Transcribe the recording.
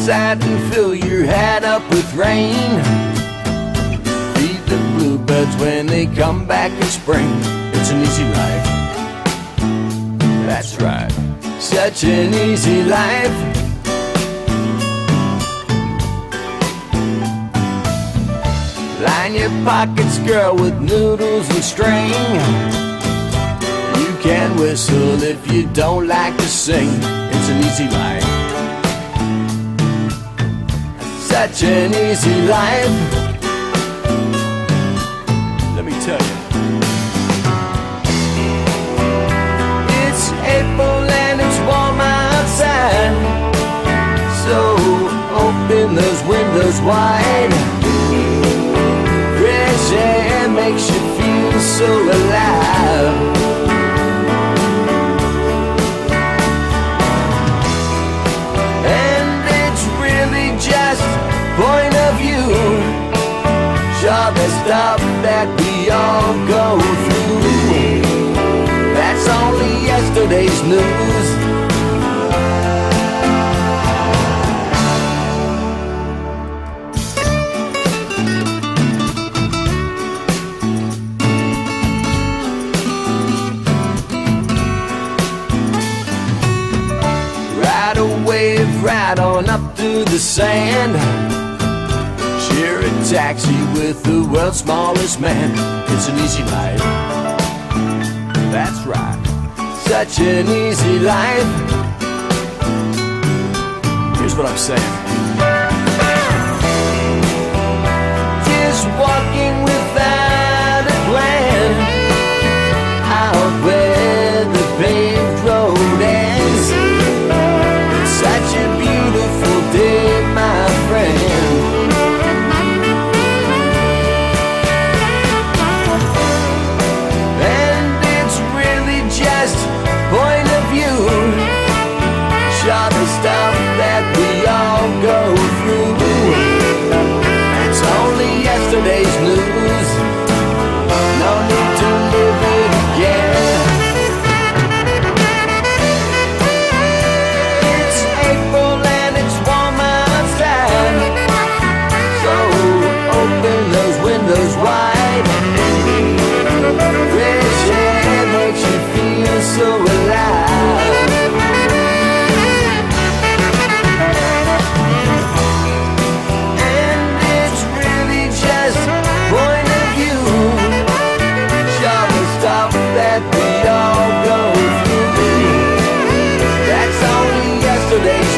outside and fill your hat up with rain. Feed the bluebirds when they come back in spring. It's an easy life. That's right, such an easy life. Line your pockets, girl, with noodles and string. You can whistle if you don't like to sing. It's an easy life. Such an easy life. Let me tell you. It's April and it's warm outside, so open those windows wide. Fresh air makes you feel so alive. And it's really just point of view. Sure, the stuff that we all go through, that's only yesterday's news. Ride a wave right on up to the sand. Share a taxi with the world's smallest man. It's an easy life. That's right, such an easy life. Here's what I'm saying. Just walking without a plan, out where the paved road ends. It's such a beautiful day, my friend. Point of view, sure, the stuff that we all go through, it's only yesterday's news. No need to live it again. It's April and it's warm outside, so open those windows wide. Fresh air makes you feel so alive. And it's really just point of view. Sure, the stuff that we all go through, that's only yesterday's